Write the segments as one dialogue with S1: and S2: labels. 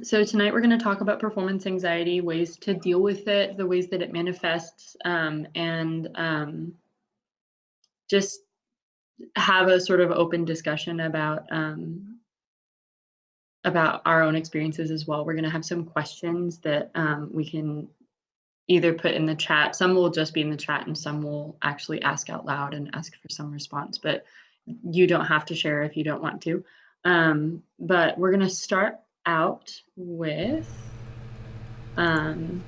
S1: So tonight we're going to talk about performance anxiety, ways to deal with it, the ways that it manifests, and just have a sort of open discussion about our own experiences as well. We're going to have some questions that we can either put in the chat. Some will just be in the chat, and some will actually ask out loud and ask for some response. But you don't have to share if you don't want to. But we're going to start out with. Let me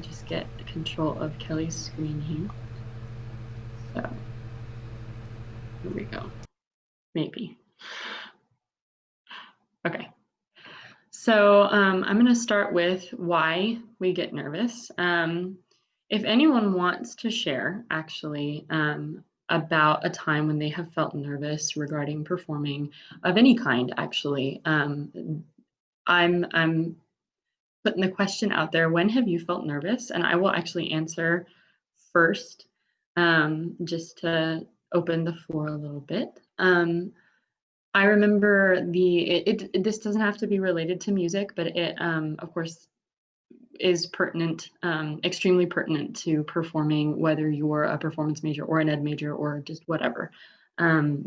S1: just get control of Kelly's screen here. So here we go. Maybe. Okay. So I'm going to start with why we get nervous. If anyone wants to share, actually, about a time when they have felt nervous regarding performing of any kind, actually, I'm putting the question out there, when have you felt nervous? And I will actually answer first, just to open the floor a little bit. I remember this doesn't have to be related to music, but it, of course, is pertinent, extremely pertinent to performing, whether you're a performance major or an ed major or just whatever,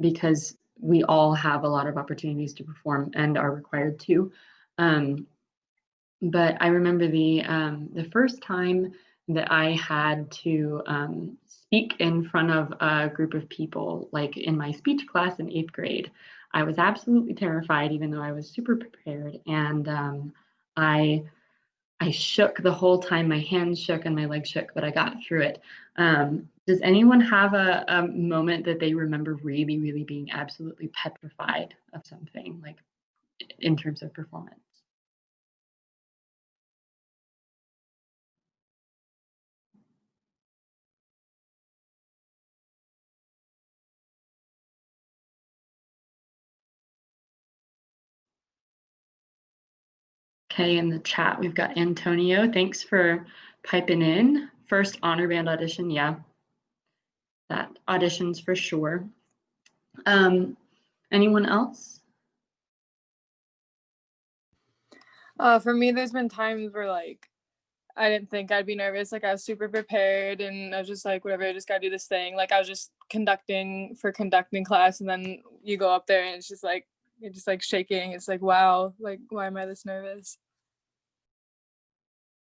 S1: because we all have a lot of opportunities to perform and are required to. But I remember the first time that I had to speak in front of a group of people, like in my speech class in 8th grade. I was absolutely terrified, even though I was super prepared, and I shook the whole time. My hands shook and my legs shook, but I got through it. Does anyone have a moment that they remember really, really being absolutely petrified of something, like in terms of performance? Okay, in the chat, we've got Antonio. Thanks for piping in. First honor band audition, yeah. That auditions for sure. Anyone else?
S2: For me, there's been times where like I didn't think I'd be nervous. Like I was super prepared and I was just like, whatever, I just gotta do this thing. Like I was just conducting class, and then you go up there and it's just like you're just like shaking. It's like, wow, like why am I this nervous?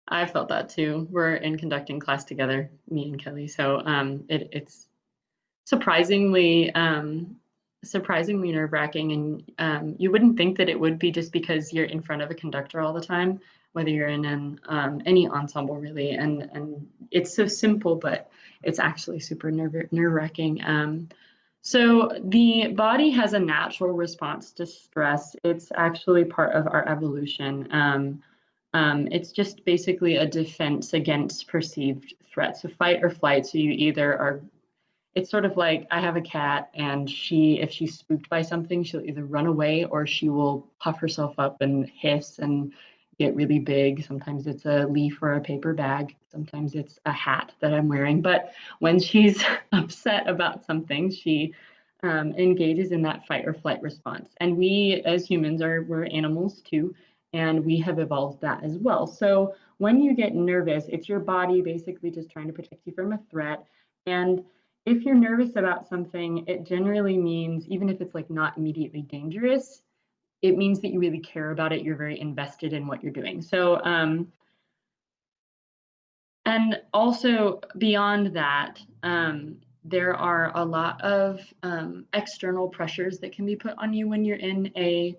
S1: I felt that too. We're in conducting class together, me and Kelly. So it's surprisingly surprisingly nerve-wracking, and you wouldn't think that it would be, just because you're in front of a conductor all the time, whether you're in an any ensemble really, and it's so simple, but it's actually super nerve-wracking. So the body has a natural response to stress. It's actually part of our evolution. It's just basically a defense against perceived threats, so fight or flight. So you either are, it's sort of like, I have a cat, and if she's spooked by something, she'll either run away or she will puff herself up and hiss and get really big. Sometimes it's a leaf or a paper bag. Sometimes it's a hat that I'm wearing. But when she's upset about something, she engages in that fight or flight response. And we as humans we're animals too, and we have evolved that as well. So when you get nervous, it's your body basically just trying to protect you from a threat. And if you're nervous about something, it generally means, even if it's like not immediately dangerous, it means that you really care about it. You're very invested in what you're doing. So, and also beyond that, there are a lot of external pressures that can be put on you when you're in a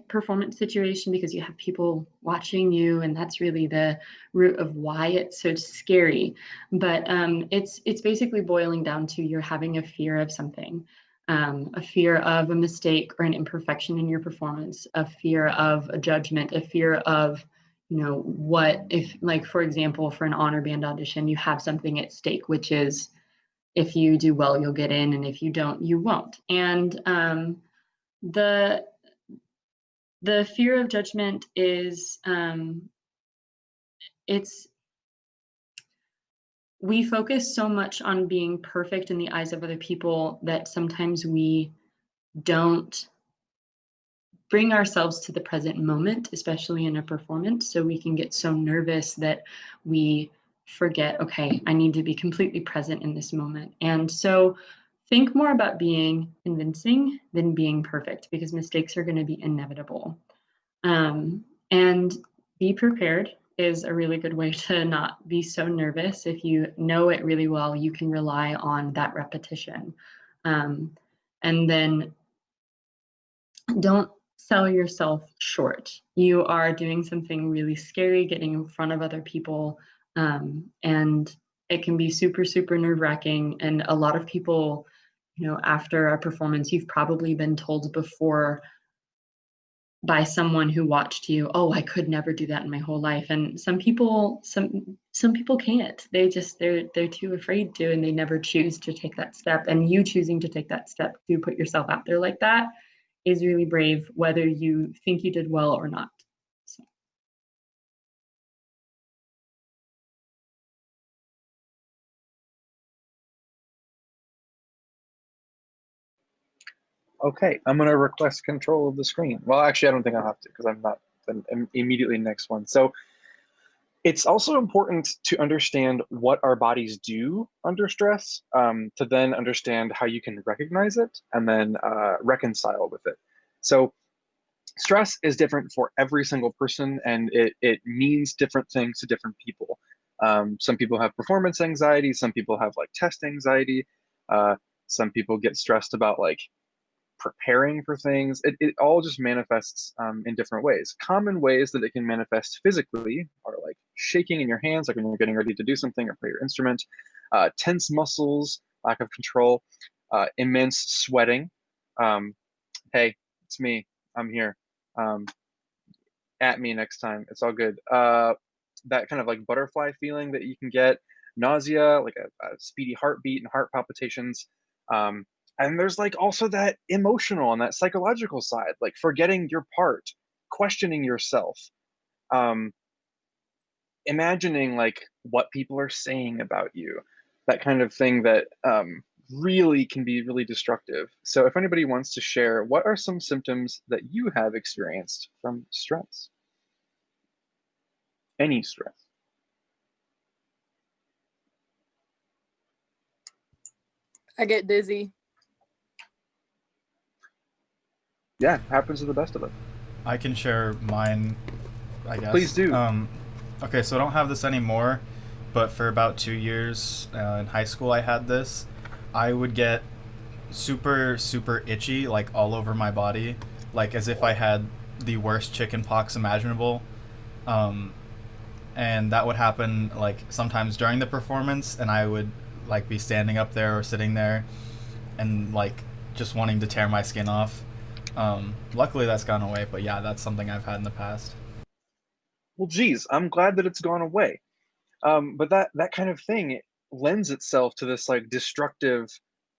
S1: performance situation, because you have people watching you, and that's really the root of why it's so scary. But it's basically boiling down to, you're having a fear of something, a fear of a mistake or an imperfection in your performance, a fear of a judgment, a fear of, what if, like, for example, for an honor band audition, you have something at stake, which is, if you do well, you'll get in, and if you don't, you won't. And the fear of judgment is, we focus so much on being perfect in the eyes of other people that sometimes we don't bring ourselves to the present moment, especially in a performance, so we can get so nervous that we forget, okay, I need to be completely present in this moment. And so think more about being convincing than being perfect, because mistakes are going to be inevitable. And be prepared is a really good way to not be so nervous. If you know it really well, you can rely on that repetition. And then don't sell yourself short. You are doing something really scary, getting in front of other people, and it can be super, super nerve-wracking. And a lot of people, after a performance, you've probably been told before by someone who watched you, oh, I could never do that in my whole life. And some people can't. They're too afraid to, and they never choose to take that step. And you choosing to take that step to put yourself out there like that is really brave, whether you think you did well or not. So.
S3: Okay, I'm gonna request control of the screen. Well, actually, I don't think I'll have to because I'm not immediately next one. So it's also important to understand what our bodies do under stress, to then understand how you can recognize it and then reconcile with it. So stress is different for every single person, and it means different things to different people. Some people have performance anxiety, some people have like test anxiety, some people get stressed about like preparing for things. It all just manifests in different ways. Common ways that it can manifest physically are like shaking in your hands, like when you're getting ready to do something or play your instrument, tense muscles, lack of control, immense sweating. Hey, it's me. I'm here. At me next time. It's all good. That kind of like butterfly feeling that you can get, nausea, like a speedy heartbeat and heart palpitations. And there's like also that emotional and that psychological side, like forgetting your part, questioning yourself, imagining like what people are saying about you, that kind of thing that really can be really destructive. So if anybody wants to share, what are some symptoms that you have experienced from stress? Any stress?
S2: I get dizzy.
S3: Yeah, happens to the best of us.
S4: I can share mine, I guess.
S3: Please do.
S4: Okay, so I don't have this anymore, but for about 2 years in high school I had this. I would get super, super itchy, like all over my body, like as if I had the worst chicken pox imaginable. And that would happen like sometimes during the performance, and I would like be standing up there or sitting there and like just wanting to tear my skin off. Luckily that's gone away, but yeah, that's something I've had in the past.
S3: Well, geez, I'm glad that it's gone away. But that kind of thing lends itself to this like destructive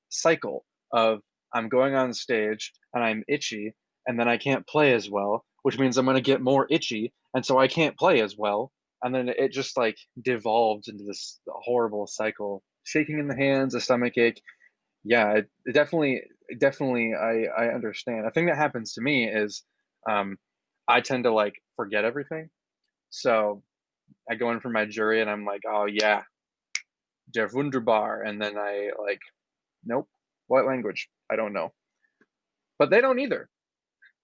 S3: cycle of I'm going on stage and I'm itchy, and then I can't play as well, which means I'm going to get more itchy, and so I can't play as well, and then it just like devolved into this horrible cycle. Shaking in the hands, a stomach ache. Yeah, it definitely I understand. A thing that happens to me is um, I tend to like forget everything. So I go in for my jury and I'm like, oh yeah, der wunderbar, and then I like, nope, what language? I don't know. But they don't either.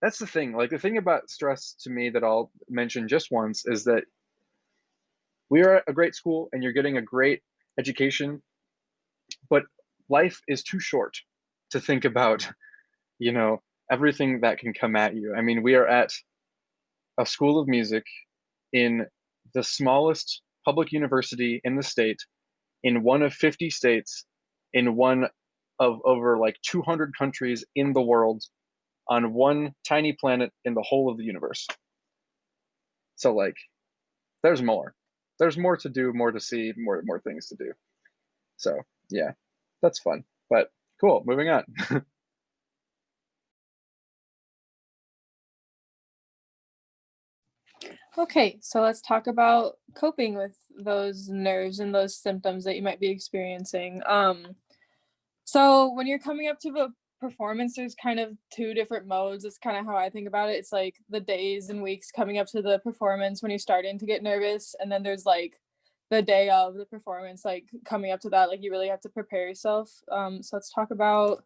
S3: That's the thing. Like the thing about stress to me that I'll mention just once is that we are at a great school and you're getting a great education, but life is too short to think about, you know, everything that can come at you. I mean, we are at a school of music in the smallest public university in the state, in one of 50 states, in one of over like 200 countries in the world, on one tiny planet in the whole of the universe. So like, there's more. There's more to do, more to see, more things to do. So yeah, that's fun. But cool. Moving on.
S2: Okay, so let's talk about coping with those nerves and those symptoms that you might be experiencing. So when you're coming up to a performance, there's kind of two different modes. It's kind of how I think about it. It's like the days and weeks coming up to the performance when you're starting to get nervous, and then there's like the day of the performance, like coming up to that, like you really have to prepare yourself. So let's talk about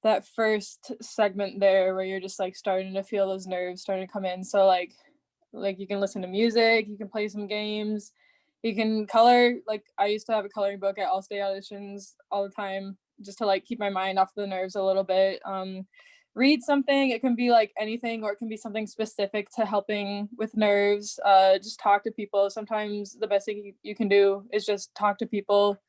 S2: that first segment there where you're just like starting to feel those nerves starting to come in. So like you can listen to music, you can play some games, you can color. Like I used to have a coloring book at all state auditions all the time just to like keep my mind off the nerves a little bit. Read something. It can be like anything, or it can be something specific to helping with nerves. Just talk to people. Sometimes the best thing you can do is just talk to people.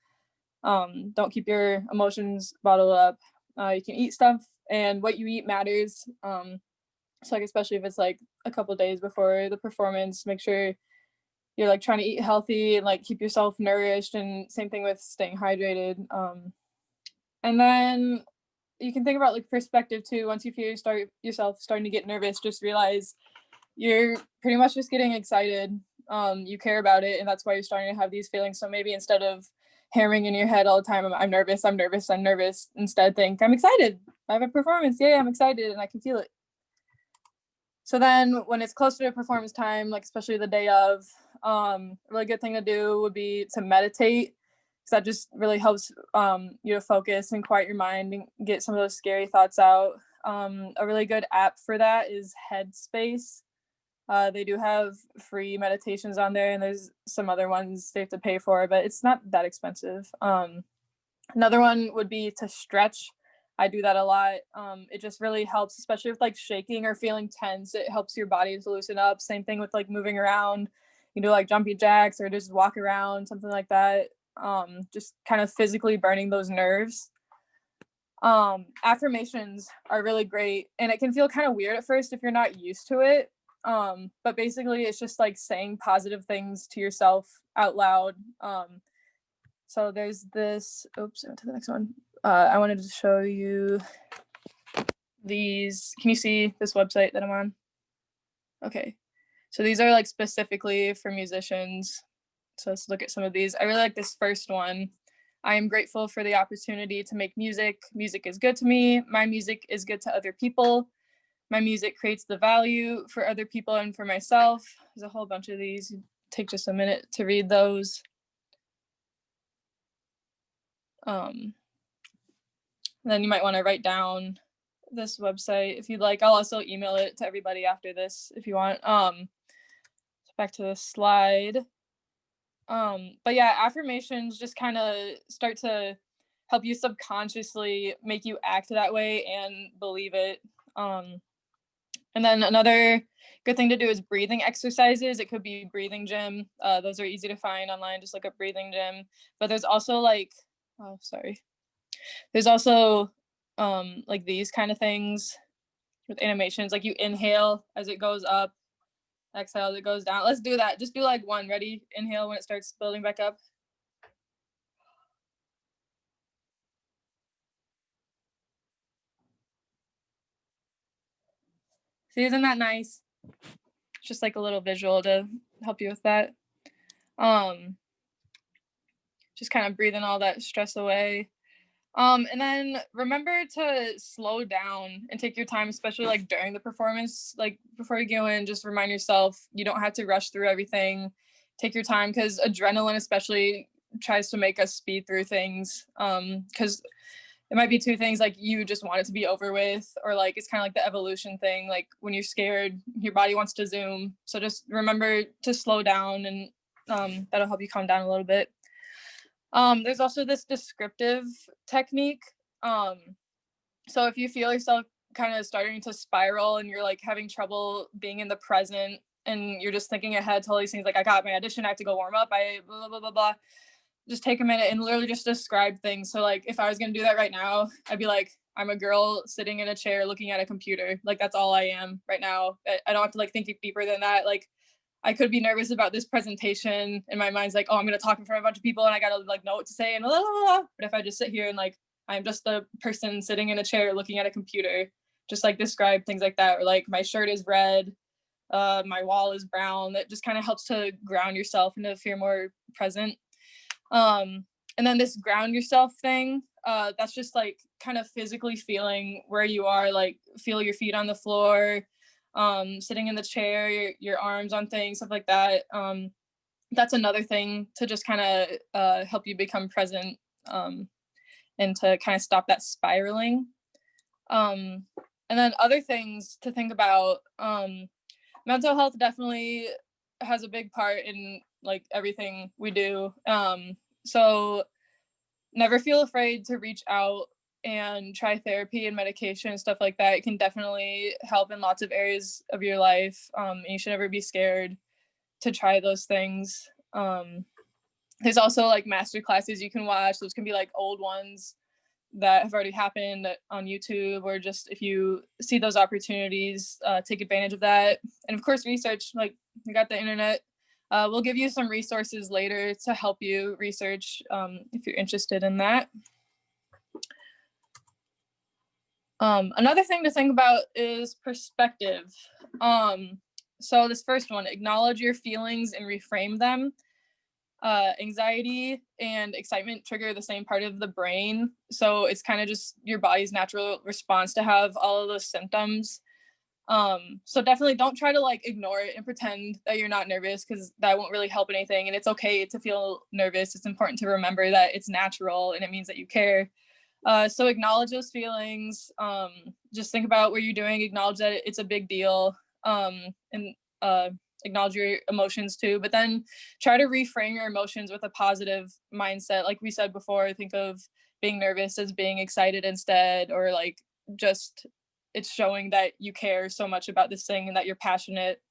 S2: Don't keep your emotions bottled up. You can eat stuff, and what you eat matters. So like especially if it's like a couple days before the performance, make sure you're like trying to eat healthy and like keep yourself nourished, and same thing with staying hydrated. And then you can think about like perspective too. Once you feel yourself starting to get nervous, just realize you're pretty much just getting excited. You care about it, and that's why you're starting to have these feelings. So maybe instead of hammering in your head all the time, I'm nervous, I'm nervous, I'm nervous, instead think I'm excited. I have a performance. Yay, I'm excited, and I can feel it. So then when it's closer to performance time, like especially the day of, a really good thing to do would be to meditate, because that just really helps you to focus and quiet your mind and get some of those scary thoughts out. A really good app for that is Headspace. They do have free meditations on there, and there's some other ones they have to pay for, but it's not that expensive. Another one would be to stretch. I do that a lot. It just really helps, especially with like shaking or feeling tense. It helps your body to loosen up. Same thing with like moving around. You do like jumpy jacks or just walk around, something like that. Just kind of physically burning those nerves. Affirmations are really great, and it can feel kind of weird at first if you're not used to it. But basically it's just like saying positive things to yourself out loud. So there's this, oops, I went to the next one. I wanted to show you these. Can you see this website that I'm on? Okay. So these are like specifically for musicians. So let's look at some of these. I really like this first one. I am grateful for the opportunity to make music. Music is good to me. My music is good to other people. My music creates the value for other people and for myself. There's a whole bunch of these. Take just a minute to read those. Then you might want to write down this website if you'd like. I'll also email it to everybody after this if you want. Back to the slide. But yeah, affirmations just kind of start to help you subconsciously make you act that way and believe it. And then another good thing to do is breathing exercises. It could be breathing gym. Those are easy to find online. Just look up breathing gym. But there's also like, there's also like these kind of things with animations. Like you inhale as it goes up, exhale as it goes down. Let's do that. Just do like one. Ready? Inhale when it starts building back up. See, isn't that nice? Just like a little visual to help you with that. Just kind of breathing all that stress away. And then remember to slow down and take your time, especially like during the performance. Like before you go in, just remind yourself you don't have to rush through everything. Take your time, because adrenaline especially tries to make us speed through things. Because it might be two things, like you just want it to be over with, or like it's kind of like the evolution thing. Like when you're scared, your body wants to zoom. So just remember to slow down, and that'll help you calm down a little bit. There's also this descriptive technique. So if you feel yourself kind of starting to spiral and you're like having trouble being in the present, and you're just thinking ahead to all these things, like I got my audition, I have to go warm up, I blah, blah, blah, blah. Just take a minute and literally just describe things. So like if I was going to do that right now, I'd be like, I'm a girl sitting in a chair looking at a computer. Like that's all I am right now. I don't have to like think deeper than that. Like I could be nervous about this presentation, and my mind's like, oh, I'm going to talk in front of a bunch of people and I got to like know what to say and blah, blah, blah. But if I just sit here and like, I'm just a person sitting in a chair looking at a computer, just like describe things like that. Or like my shirt is red, my wall is brown. That just kind of helps to ground yourself and to feel more present. And then this ground yourself thing, that's just like kind of physically feeling where you are, like feel your feet on the floor, sitting in the chair, your arms on things, stuff like that. That's another thing to just kind of help you become present, and to kind of stop that spiraling. And then other things to think about, mental health definitely has a big part in like everything we do. So never feel afraid to reach out and try therapy and medication and stuff like that. It can definitely help in lots of areas of your life. And you should never be scared to try those things. There's also like master classes you can watch. Those can be like old ones that have already happened on YouTube, or just if you see those opportunities, take advantage of that. And of course, research, like we got the internet. We'll give you some resources later to help you research if you're interested in that. Another thing to think about is perspective. So this first one, acknowledge your feelings and reframe them. Anxiety and excitement trigger the same part of the brain. So it's kind of just your body's natural response to have all of those symptoms. So definitely don't try to like ignore it and pretend that you're not nervous, because that won't really help anything. And it's okay to feel nervous. It's important to remember that it's natural and it means that you care. So acknowledge those feelings. Just think about what you're doing, acknowledge that it's a big deal, and acknowledge your emotions too, but then try to reframe your emotions with a positive mindset. Like we said before, think of being nervous as being excited instead, or like just it's showing that you care so much about this thing and that you're passionate.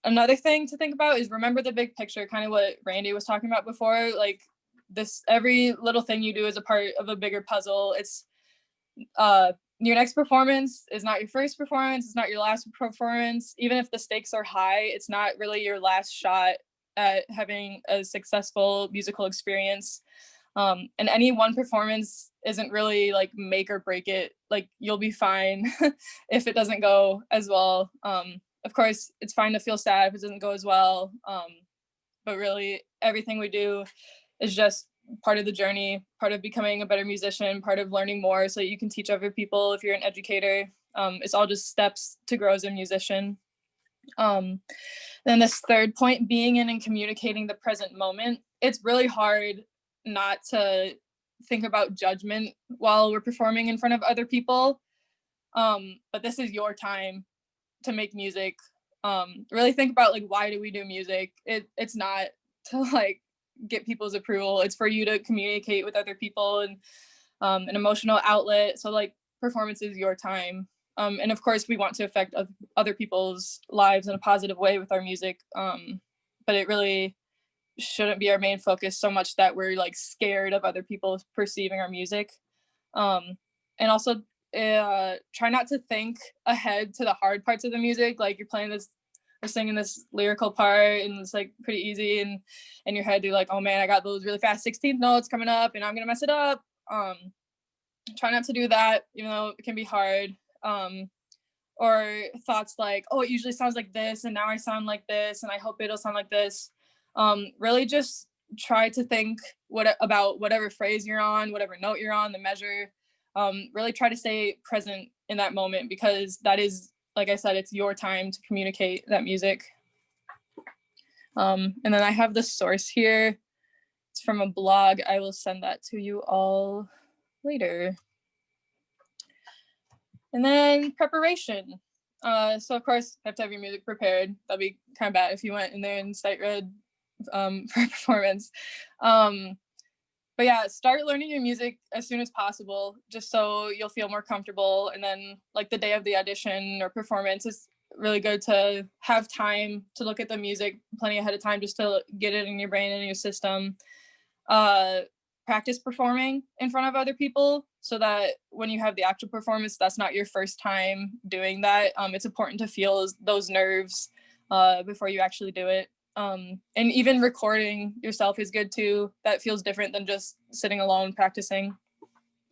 S2: Another thing to think about is remember the big picture, kind of what Randy was talking about before. Like this, every little thing you do is a part of a bigger puzzle. It's your next performance is not your first performance. It's not your last performance. Even if the stakes are high, it's not really your last shot at having a successful musical experience. And any one performance isn't really like make or break it. Like you'll be fine if it doesn't go as well. Of course, it's fine to feel sad if it doesn't go as well. But really everything we do is just part of the journey, part of becoming a better musician, part of learning more so that you can teach other people if you're an educator. It's all just steps to grow as a musician. Then this third point, being in and communicating the present moment. It's really hard not to think about judgment while we're performing in front of other people. But this is your time to make music. Really think about like, why do we do music? It's not to like get people's approval. It's for you to communicate with other people and an emotional outlet. So like performance is your time. And of course we want to affect other people's lives in a positive way with our music. But it really shouldn't be our main focus so much that we're like scared of other people perceiving our music. And also try not to think ahead to the hard parts of the music. Like you're playing this or singing this lyrical part and it's like pretty easy, and in your head you're like, oh man, I got those really fast 16th notes coming up and I'm gonna mess it up. Try not to do that, even though it can be hard. Or thoughts like, oh, it usually sounds like this and now I sound like this and I hope it'll sound like this. Really just try to think about whatever phrase you're on, whatever note you're on, the measure. Really try to stay present in that moment, because that is, like I said, it's your time to communicate that music. And then I have the source here. It's from a blog. I will send that to you all later. And then preparation. So of course, you have to have your music prepared. That'd be kind of bad if you went in there and sight read for performance. But yeah, start learning your music as soon as possible, just so you'll feel more comfortable. And then like the day of the audition or performance, is really good to have time to look at the music plenty ahead of time, just to get it in your brain and in your system. Practice performing in front of other people so that when you have the actual performance, that's not your first time doing that. It's important to feel those nerves before you actually do it. And even recording yourself is good too. That feels different than just sitting alone practicing.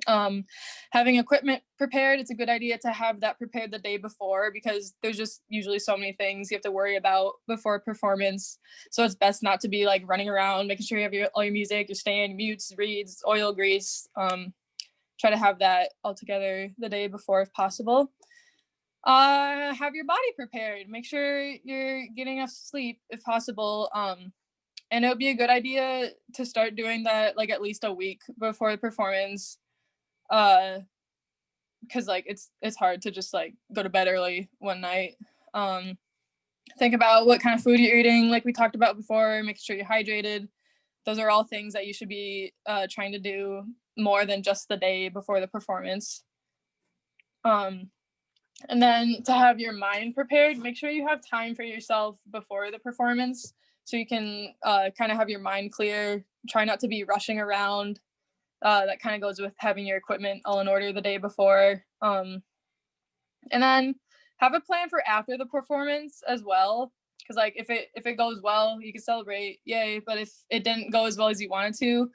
S2: Having equipment prepared, it's a good idea to have that prepared the day before, because there's just usually so many things you have to worry about before a performance. So it's best not to be like running around making sure you have all your music, your stand, mutes, reeds, oil, grease. try to have that all together the day before if possible. Have your body prepared. Make sure you're getting enough sleep if possible. And it would be a good idea to start doing that like at least a week before the performance. Because like it's hard to just like go to bed early one night. Think about what kind of food you're eating, like we talked about before, making sure you're hydrated. Those are all things that you should be trying to do more than just the day before the performance. And then to have your mind prepared, make sure you have time for yourself before the performance so you can kind of have your mind clear. Try not to be rushing around. That kind of goes with having your equipment all in order the day before. And then have a plan for after the performance as well. Because like if it goes well, you can celebrate, yay. But if it didn't go as well as you wanted to,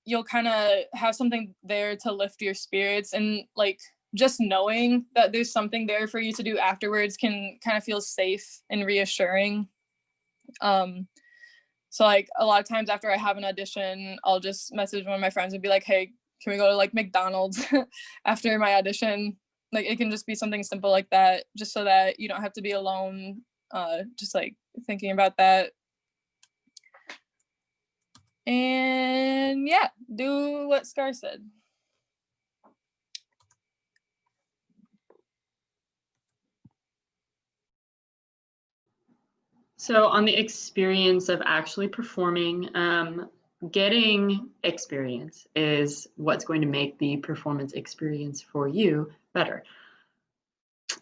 S2: you'll kind of have something there to lift your spirits, and like just knowing that there's something there for you to do afterwards can kind of feel safe and reassuring. So like a lot of times after I have an audition, I'll just message one of my friends and be like, hey, can we go to like McDonald's after my audition? Like it can just be something simple like that, just so that you don't have to be alone, just like thinking about that. And yeah, do what Scar said.
S1: So on the experience of actually performing, getting experience is what's going to make the performance experience for you better.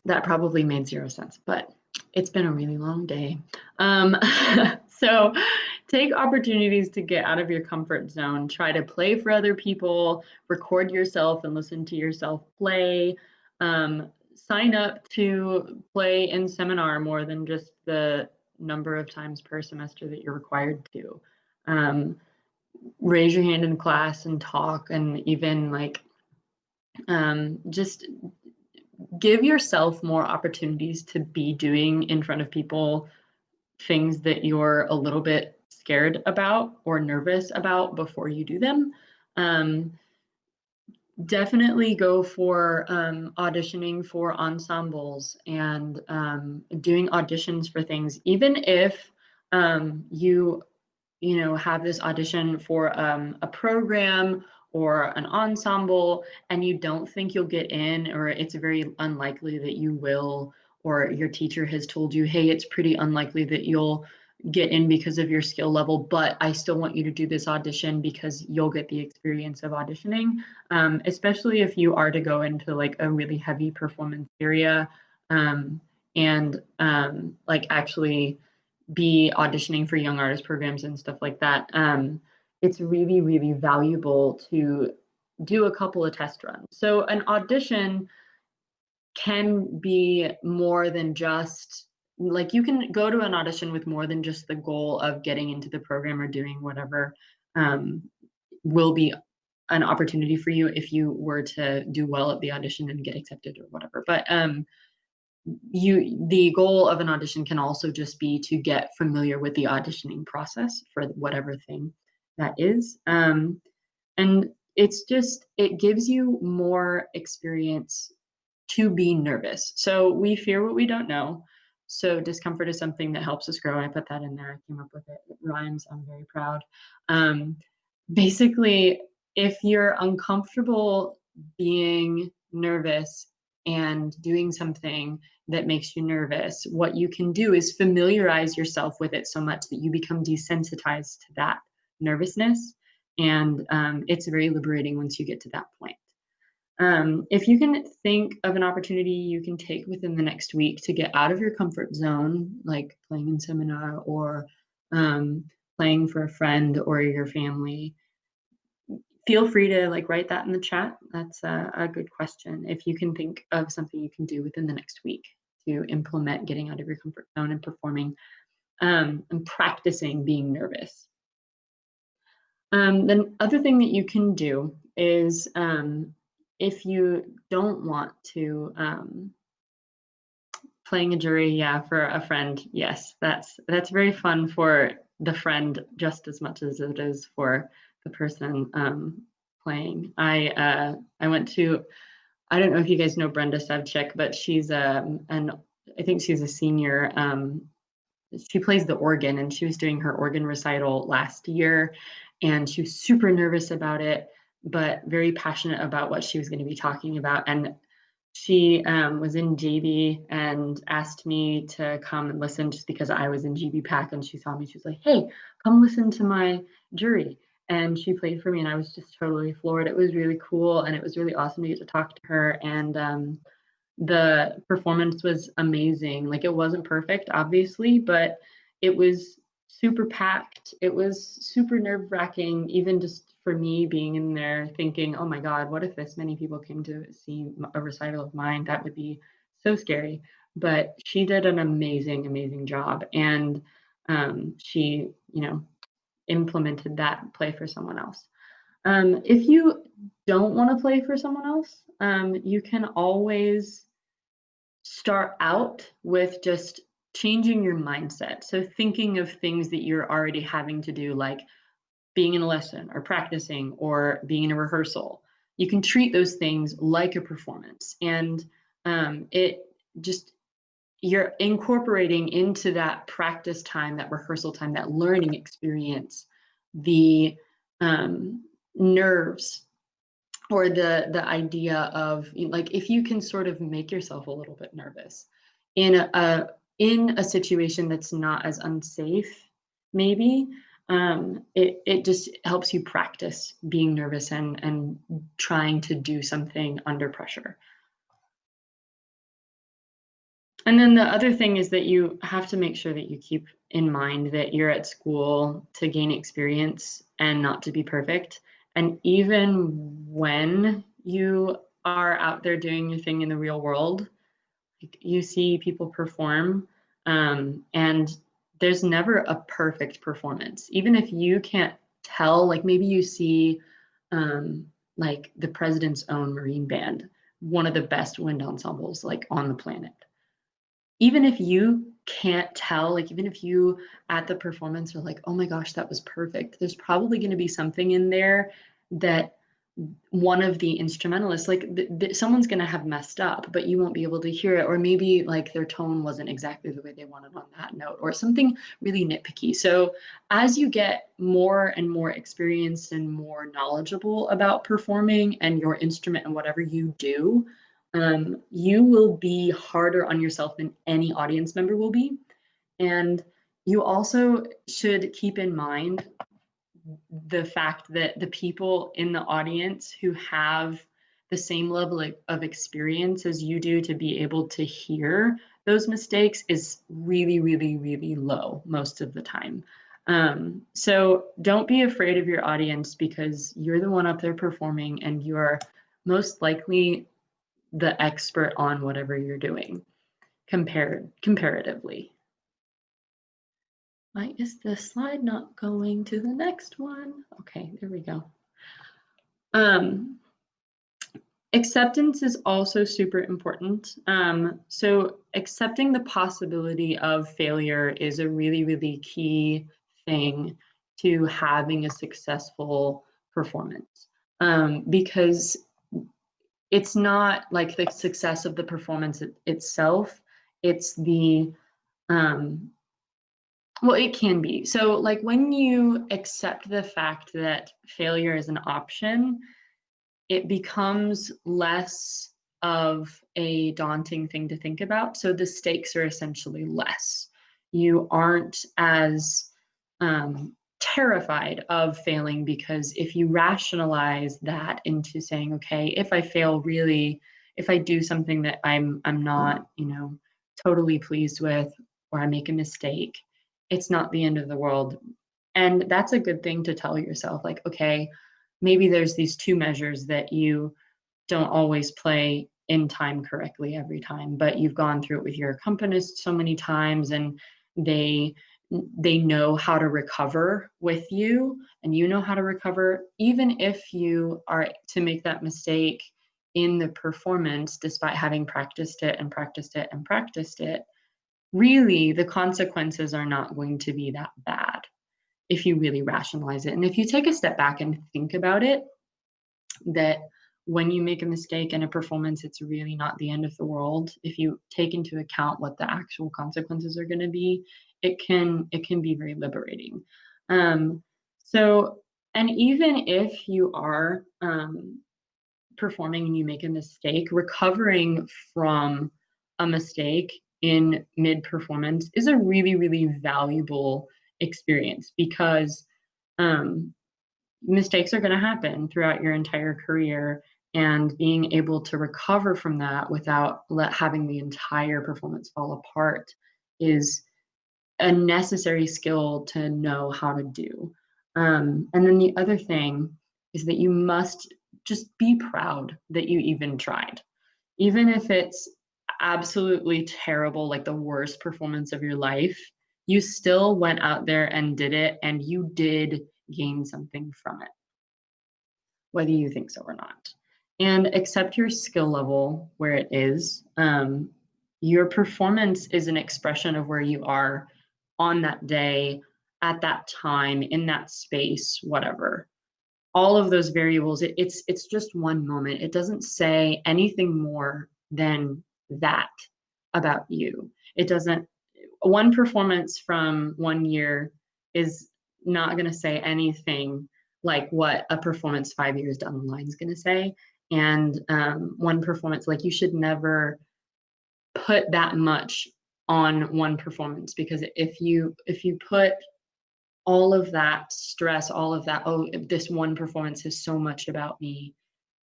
S1: That probably made zero sense, but it's been a really long day. So take opportunities to get out of your comfort zone. Try to play for other people, record yourself and listen to yourself play. Sign up to play in seminar more than just the number of times per semester that you're required to. Raise your hand in class and talk, and even like just give yourself more opportunities to be doing in front of people things that you're a little bit scared about or nervous about before you do them. Definitely go for auditioning for ensembles and doing auditions for things, even if you have this audition for a program or an ensemble and you don't think you'll get in, or it's very unlikely that you will, or your teacher has told you, hey, it's pretty unlikely that you'll get in because of your skill level, but I still want you to do this audition because you'll get the experience of auditioning, especially if you are to go into like a really heavy performance area and like actually be auditioning for young artist programs and stuff like that. It's really, really valuable to do a couple of test runs. So an audition can be more than just, like, you can go to an audition with more than just the goal of getting into the program or doing whatever will be an opportunity for you if you were to do well at the audition and get accepted or whatever. But the goal of an audition can also just be to get familiar with the auditioning process for whatever thing that is. And it's just, it gives you more experience to be nervous. So we fear what we don't know. So discomfort is something that helps us grow. I put that in there. I came up with it. It rhymes. I'm very proud. Basically, if you're uncomfortable being nervous and doing something that makes you nervous, what you can do is familiarize yourself with it so much that you become desensitized to that nervousness. And it's very liberating once you get to that point. If you can think of an opportunity you can take within the next week to get out of your comfort zone, like playing in seminar or playing for a friend or your family, feel free to like write that in the chat. That's a good question. If you can think of something you can do within the next week to implement getting out of your comfort zone and performing and practicing being nervous. Then other thing that you can do is if you don't want to playing a jury, yeah, for a friend, yes, that's very fun for the friend just as much as it is for the person playing. I went to, I don't know if you guys know Brenda Savchik, but she's I think she's a senior. She plays the organ, and she was doing her organ recital last year, and she was super nervous about it, but very passionate about what she was going to be talking about. And she was in JV and asked me to come and listen just because I was in GB Pack, and she saw me. She was like, "Hey, come listen to my jury." And she played for me, and I was just totally floored. It was really cool, and it was really awesome to get to talk to her. And the performance was amazing. Like, it wasn't perfect, obviously, but it was super packed. It was super nerve-wracking, even just for me being in there thinking, oh my God, what if this many people came to see a recital of mine? That would be so scary. But she did an amazing, amazing job. And she, implemented that play for someone else. If you don't want to play for someone else, you can always start out with just changing your mindset. So thinking of things that you're already having to do, like being in a lesson or practicing or being in a rehearsal. You can treat those things like a performance, and you're incorporating into that practice time, that rehearsal time, that learning experience, the nerves, or the idea of, like, if you can sort of make yourself a little bit nervous in a situation that's not as unsafe, maybe it just helps you practice being nervous and trying to do something under pressure. And then the other thing is that you have to make sure that you keep in mind that you're at school to gain experience and not to be perfect. And even when you are out there doing your thing in the real world, like, you see people perform, and there's never a perfect performance. Even if you can't tell, like maybe you see like the President's Own Marine Band, one of the best wind ensembles like on the planet. Even if you can't tell, like even if you at the performance are like, oh my gosh, that was perfect, there's probably going to be something in there that one of the instrumentalists, like someone's going to have messed up, but you won't be able to hear it. Or maybe like their tone wasn't exactly the way they wanted on that note, or something really nitpicky. So as you get more and more experienced and more knowledgeable about performing and your instrument and whatever you do, you will be harder on yourself than any audience member will be. And you also should keep in mind the fact that the people in the audience who have the same level of experience as you do to be able to hear those mistakes is really, really, really low most of the time. So don't be afraid of your audience, because you're the one up there performing and you're most likely the expert on whatever you're doing comparatively. Why is the slide not going to the next one? Okay, there we go. Acceptance is also super important. So accepting the possibility of failure is a really, really key thing to having a successful performance, because it's not like the success of the performance itself, it's the well, it can be. So like when you accept the fact that failure is an option, it becomes less of a daunting thing to think about. So the stakes are essentially less. You aren't as terrified of failing, because if you rationalize that into saying, okay, if I fail, really, if I do something that I'm not, totally pleased with, or I make a mistake, it's not the end of the world. And that's a good thing to tell yourself, like, okay, maybe there's these two measures that you don't always play in time correctly every time, but you've gone through it with your accompanist so many times, and they know how to recover with you, and you know how to recover. Even if you are to make that mistake in the performance, despite having practiced it and practiced it and practiced it, really the consequences are not going to be that bad if you really rationalize it. And if you take a step back and think about it, that when you make a mistake in a performance, it's really not the end of the world. If you take into account what the actual consequences are going to be, it can be very liberating. So, and even if you are performing and you make a mistake, recovering from a mistake in mid performance is a really, really valuable experience, because um, mistakes are going to happen throughout your entire career, and being able to recover from that without having the entire performance fall apart is a necessary skill to know how to do. And then the other thing is that you must just be proud that you even tried. Even if it's absolutely terrible, like the worst performance of your life, you still went out there and did it, and you did gain something from it, whether you think so or not. And accept your skill level where it is. Your performance is an expression of where you are on that day, at that time, in that space, whatever. All of those variables, it's just one moment. It doesn't say anything more than that about you. It doesn't, one performance from one year is not going to say anything like what a performance 5 years down the line is going to say. And one performance, like, you should never put that much on one performance, because if you put all of that stress, all of that, oh, this one performance is so much about me,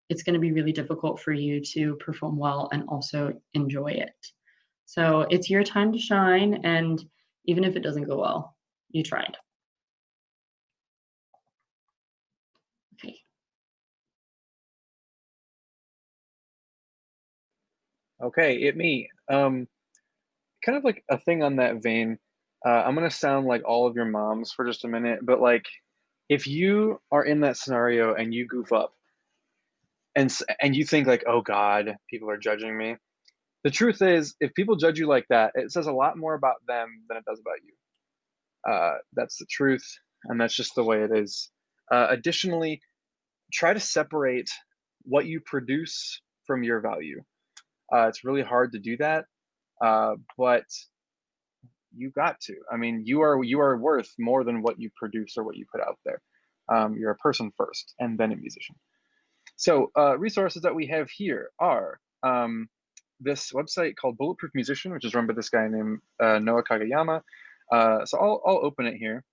S1: it's going to be really difficult for you to perform well and also enjoy it. So it's your time to shine, and even if it doesn't go well, you tried. Okay.
S3: Okay, me. Kind of like a thing on that vein. I'm gonna sound like all of your moms for just a minute, but like, if you are in that scenario and you goof up, and you think like, oh God, people are judging me. The truth is, if people judge you like that, it says a lot more about them than it does about you. That's the truth, and that's just the way it is. Additionally, try to separate what you produce from your value. It's really hard to do that, but you got to. I mean, you are worth more than what you produce or what you put out there. You're a person first, and then a musician. So resources that we have here are this website called Bulletproof Musician, which is run by this guy named Noah Kagayama. So I'll open it here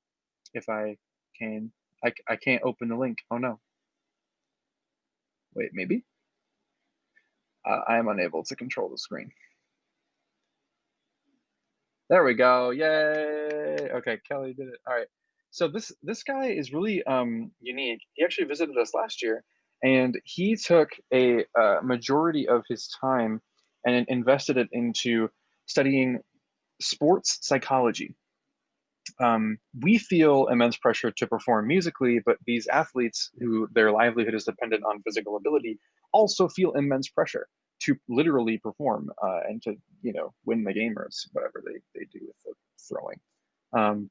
S3: if I can. I can't open the link. Oh no. Wait, maybe? I am unable to control the screen. There we go. Yay. Okay, Kelly did it. All right. So this guy is really unique. He actually visited us last year, and he took a majority of his time and invested it into studying sports psychology. We feel immense pressure to perform musically, but these athletes who their livelihood is dependent on physical ability also feel immense pressure to literally perform and to win the game or whatever they do with the throwing.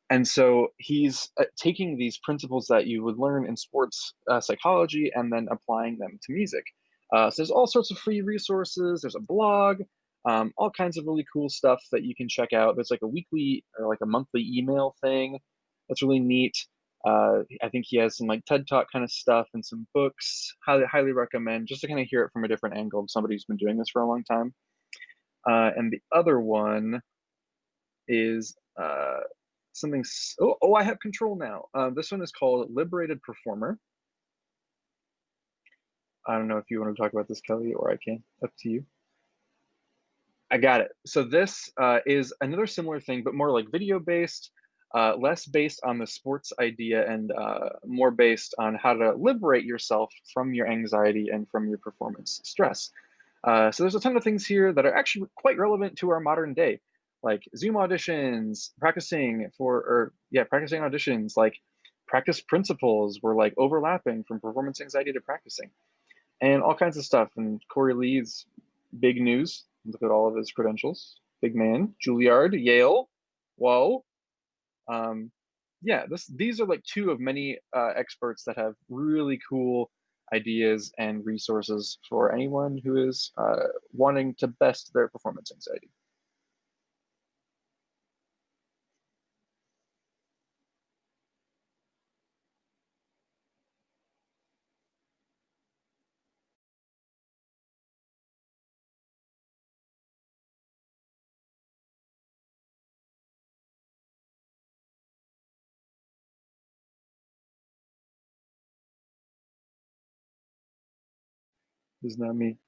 S3: And so he's taking these principles that you would learn in sports psychology and then applying them to music. So there's all sorts of free resources. There's a blog, all kinds of really cool stuff that you can check out. There's like a weekly or like a monthly email thing that's really neat. I think he has some like TED Talk kind of stuff and some books. Highly recommend, just to kind of hear it from a different angle of somebody who's been doing this for a long time. And the other one is something. Oh, I have control now. This one is called Liberated Performer. I don't know if you want to talk about this, Kelly, or I can. Up to you. I got it. So this is another similar thing, but more like video based, less based on the sports idea, and more based on how to liberate yourself from your anxiety and from your performance stress. So there's a ton of things here that are actually quite relevant to our modern day, like Zoom auditions, practicing auditions, like practice principles were like overlapping from performance anxiety to practicing, and all kinds of stuff. And Corey Lee's big news. Look at all of his credentials. Big man, Juilliard, Yale. Whoa. Yeah, these are like two of many experts that have really cool ideas and resources for anyone who is wanting to best their performance anxiety. Is not me.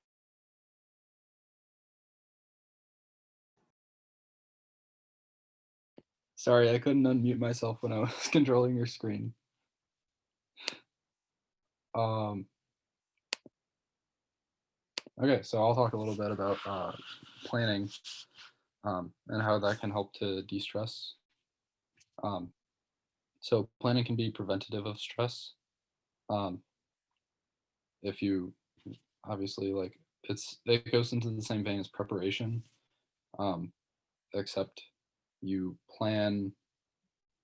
S5: Sorry, I couldn't unmute myself when I was controlling your screen. Okay, so I'll talk a little bit about planning and how that can help to de-stress. So planning can be preventative of stress. If you obviously like it goes into the same vein as preparation, except you plan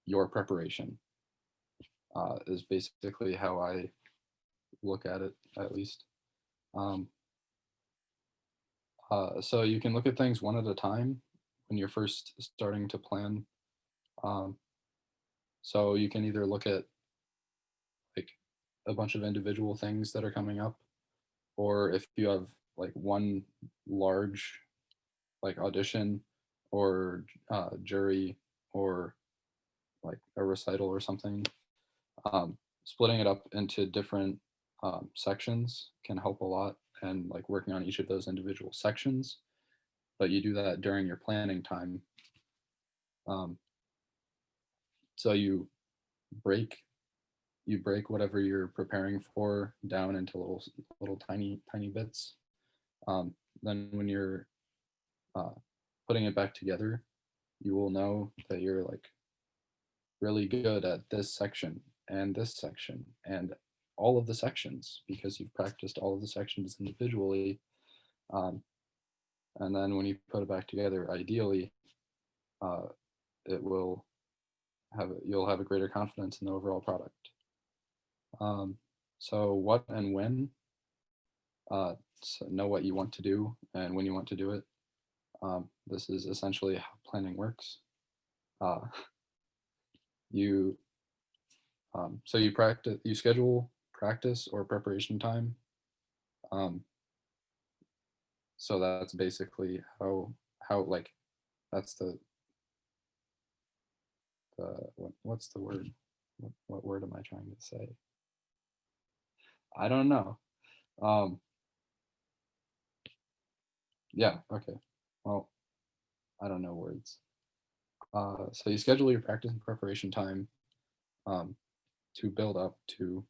S5: your preparation is basically how I look at it, at least. So you can look at things one at a time when you're first starting to plan. So you can either look at like a bunch of individual things that are coming up, or if you have like one large like audition or jury or like a recital or something, splitting it up into different sections can help a lot, and like working on each of those individual sections, but you do that during your planning time. So break you break whatever you're preparing for down into little tiny bits. Then when you're putting it back together, you will know that you're like really good at this section and this section and all of the sections because you've practiced all of the sections individually. And then when you put it back together, ideally, it will you'll have a greater confidence in the overall product. So what and when, so know what you want to do and when you want to do it. This is essentially how planning works. So you schedule practice or preparation time. So that's basically how like that's the what's the word? What word am I trying to say? I don't know. Yeah, okay. Well, I don't know words. So you schedule your practice and preparation time to build up to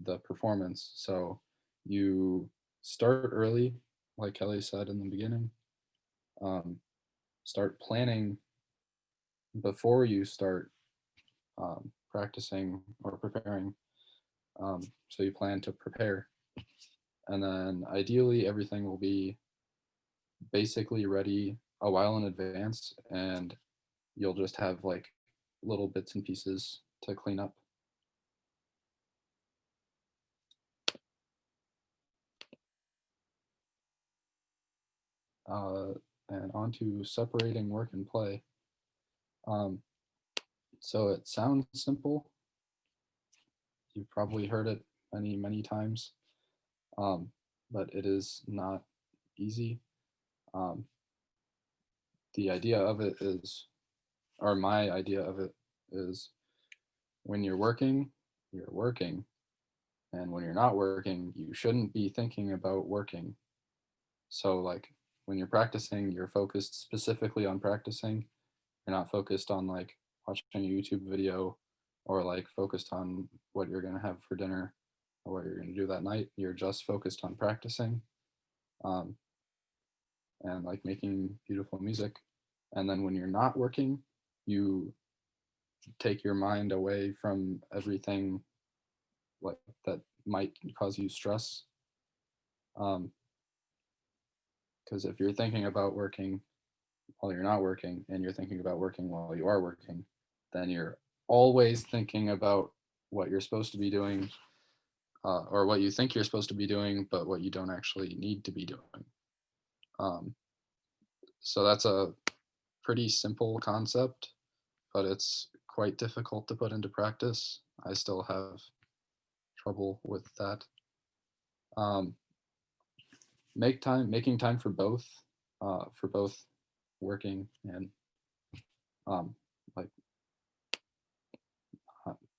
S5: the performance. So you start early, like Kelly said in the beginning. Start planning before you start practicing or preparing. So you plan to prepare, and then ideally everything will be basically ready a while in advance, and you'll just have like little bits and pieces to clean up. And on to separating work and play. So it sounds simple. You've probably heard it many times, but it is not easy. The idea of it is, or my idea of it is, when you're working, and when you're not working, you shouldn't be thinking about working. So like when you're practicing, you're focused specifically on practicing. You're not focused on like watching a YouTube video or like focused on what you're going to have for dinner or what you're going to do that night. You're just focused on practicing and like making beautiful music. And then when you're not working, you take your mind away from everything like that might cause you stress. Because if you're thinking about working while you're not working and you're thinking about working while you are working, then you're always thinking about what you're supposed to be doing or what you think you're supposed to be doing, but what you don't actually need to be doing. So that's a pretty simple concept, but it's quite difficult to put into practice. I still have trouble with that. Making time for both working and like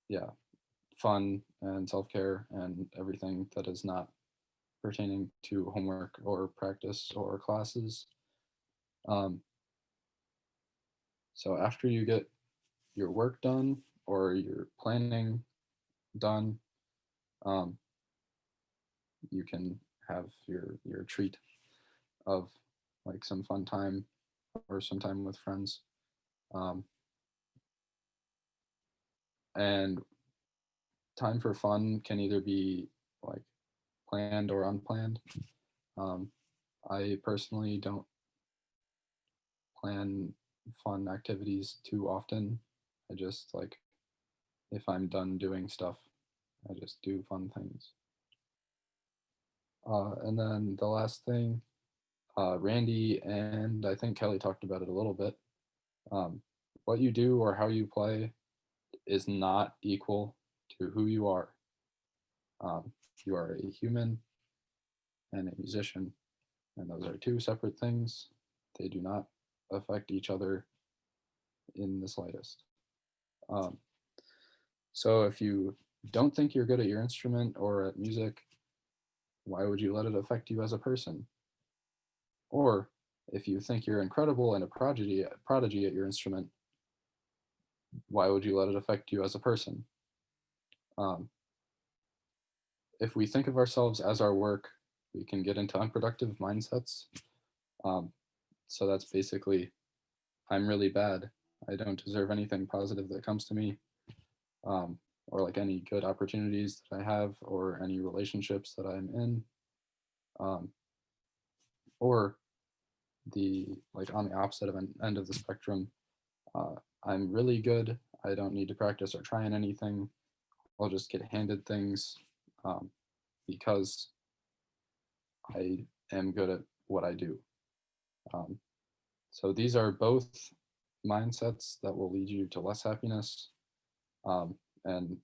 S5: yeah, fun and self-care and everything that is not pertaining to homework or practice or classes. So after you get your work done or your planning done, you can have your treat of like some fun time or some time with friends. And time for fun can either be like planned or unplanned. I personally don't plan fun activities too often. I just like, if I'm done doing stuff, I just do fun things. And then the last thing, Randy and I think Kelly talked about it a little bit. What you do or how you play is not equal to who you are. You are a human and a musician, and those are two separate things. They do not affect each other in the slightest. So if you don't think you're good at your instrument or at music, why would you let it affect you as a person? Or if you think you're incredible and a prodigy at your instrument, why would you let it affect you as a person? If we think of ourselves as our work, we can get into unproductive mindsets. So that's basically, I'm really bad. I don't deserve anything positive that comes to me, or like any good opportunities that I have, or any relationships that I'm in. Or the like on the opposite of an end of the spectrum, I'm really good. I don't need to practice or try on anything. I'll just get handed things because I am good at what I do. So these are both mindsets that will lead you to less happiness and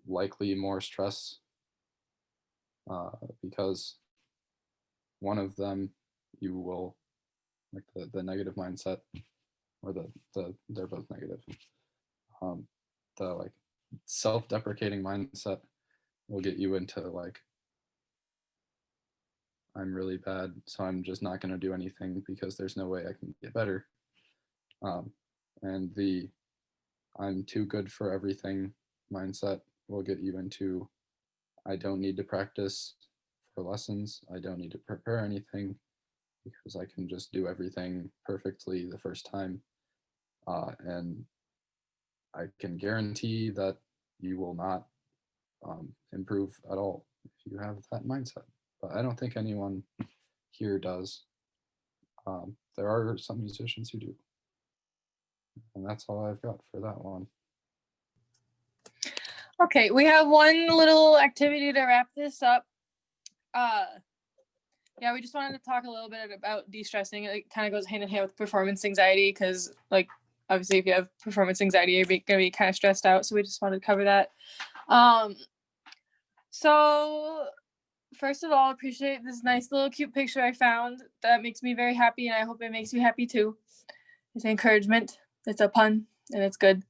S5: likely more stress because one of them you will, like the negative mindset, or they're both negative. The like self-deprecating mindset will get you into like, I'm really bad, so I'm just not going to do anything because there's no way I can get better. And the I'm too good for everything mindset will get you into, I don't need to practice for lessons. I don't need to prepare anything because I can just do everything perfectly the first time. And I can guarantee that you will not improve at all if you have that mindset. But I don't think anyone here does. There are some musicians who do. And that's all I've got for that one.
S2: Okay, we have one little activity to wrap this up. Yeah, we just wanted to talk a little bit about de-stressing. It kind of goes hand in hand with performance anxiety because, like, obviously if you have performance anxiety, you're going to be kind of stressed out. So we just wanted to cover that. So first of all, appreciate this nice little cute picture I found. That makes me very happy, and I hope it makes you happy too. It's an encouragement. It's a pun, and it's good.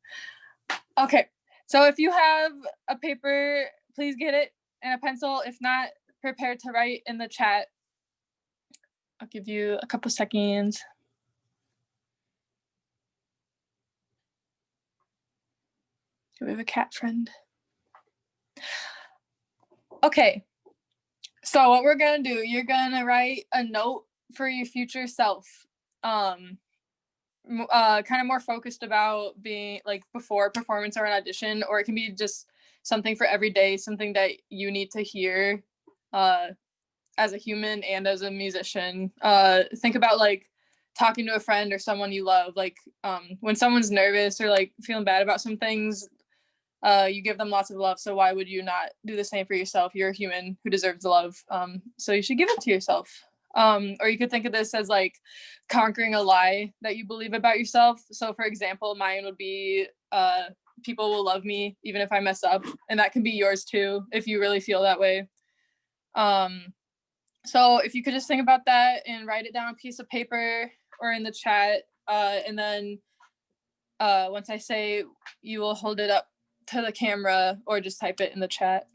S2: Okay, so if you have a paper, please get it, and a pencil. If not, prepare to write in the chat. I'll give you a couple seconds. We have a cat friend. Okay, so what we're gonna do, you're gonna write a note for your future self. Kind of more focused about being like before a performance or an audition, or it can be just something for every day, something that you need to hear as a human and as a musician. Think about like talking to a friend or someone you love, like when someone's nervous or like feeling bad about some things, you give them lots of love. So why would you not do the same for yourself? You're a human who deserves love. So you should give it to yourself. Or you could think of this as like conquering a lie that you believe about yourself. So for example, mine would be people will love me even if I mess up. And that can be yours too, if you really feel that way. So if you could just think about that and write it down on a piece of paper or in the chat, and then once I say, you will hold it up to the camera or just type it in the chat.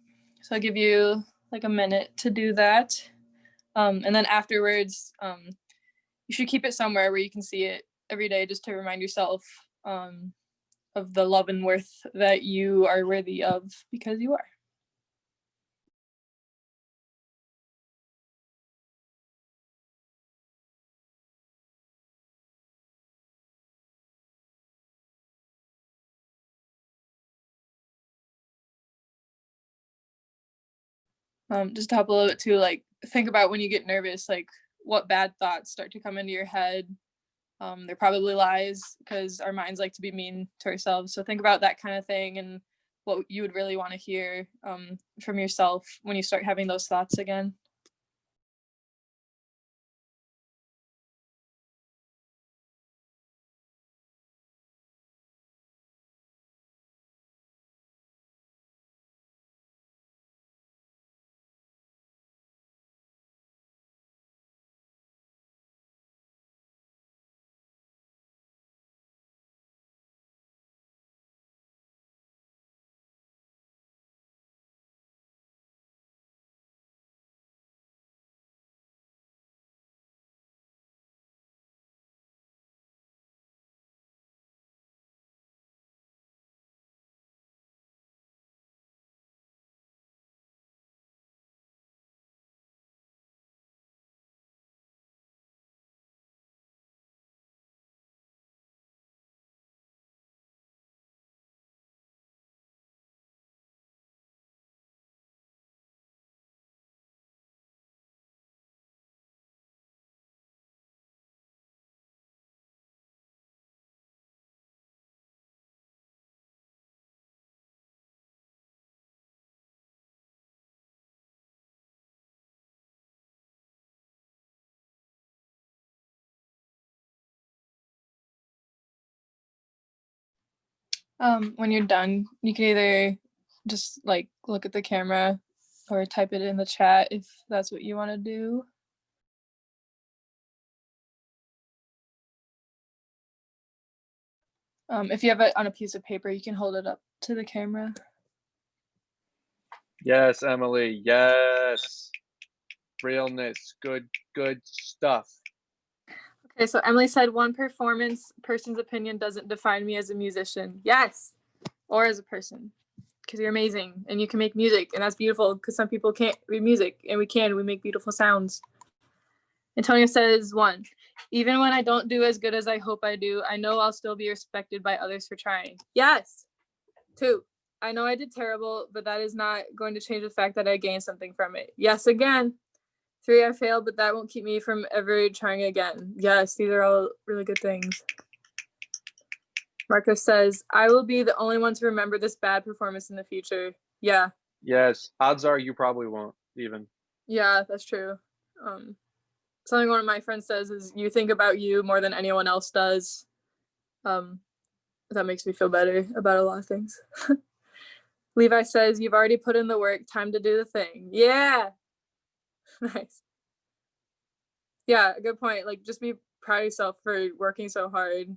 S2: So I'll give you like a minute to do that. And then afterwards, you should keep it somewhere where you can see it every day just to remind yourself of the love and worth that you are worthy of, because you are. Just to help a little bit too, like think about when you get nervous, like what bad thoughts start to come into your head. They're probably lies, because our minds like to be mean to ourselves. So think about that kind of thing and what you would really want to hear from yourself when you start having those thoughts again. When you're done, you can either just like look at the camera or type it in the chat if that's what you want to do. If you have it on a piece of paper, you can hold it up to the camera.
S3: Yes, Emily. Yes. Realness. Good stuff.
S2: Okay, so Emily said one person's opinion doesn't define me as a musician. Yes, or as a person, because you're amazing and you can make music, and that's beautiful, because some people can't read music and we make beautiful sounds. Antonio says 1, even when I don't do as good as I hope I do, I know I'll still be respected by others for trying. Yes. 2, I know I did terrible, but that is not going to change the fact that I gained something from it. Yes, again. 3, I failed, but that won't keep me from ever trying again. Yes, these are all really good things. Marcos says, I will be the only one to remember this bad performance in the future. Yeah.
S3: Yes. Odds are you probably won't even.
S2: Yeah, that's true. Something one of my friends says is, you think about you more than anyone else does. That makes me feel better about a lot of things. Levi says, you've already put in the work, time to do the thing. Yeah. Nice. Yeah, good point. Like, just be proud of yourself for working so hard.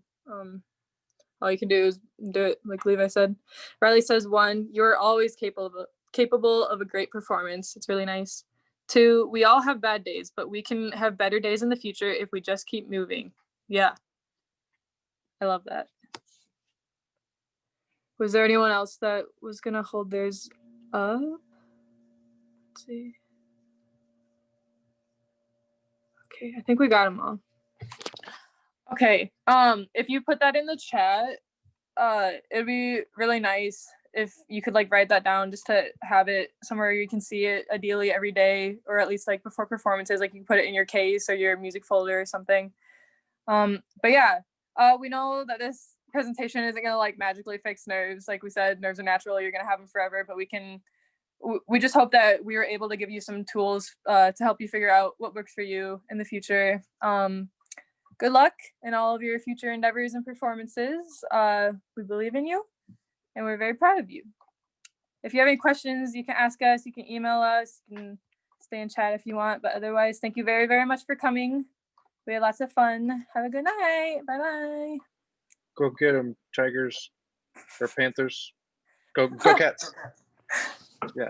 S2: All you can do is do it, like Levi said. Riley says 1, you're always capable of a great performance. It's really nice. 2, we all have bad days, but we can have better days in the future if we just keep moving. Yeah. I love that. Was there anyone else that was gonna hold theirs up? Let's see. Okay, I think we got them all. Okay, if you put that in the chat, it'd be really nice if you could like write that down, just to have it somewhere you can see it, ideally every day, or at least like before performances, like you can put it in your case or your music folder or something. But yeah, we know that this presentation isn't gonna like magically fix nerves. Like we said, nerves are natural. You're gonna have them forever, but we just hope that we were able to give you some tools to help you figure out what works for you in the future. Good luck in all of your future endeavors and performances. We believe in you, and we're very proud of you. If you have any questions, you can ask us, you can email us, you can stay in chat if you want, but otherwise, thank you very, very much for coming. We had lots of fun. Have a good night. Bye-bye.
S3: Go get them, Tigers or Panthers. Go Cats. Yeah.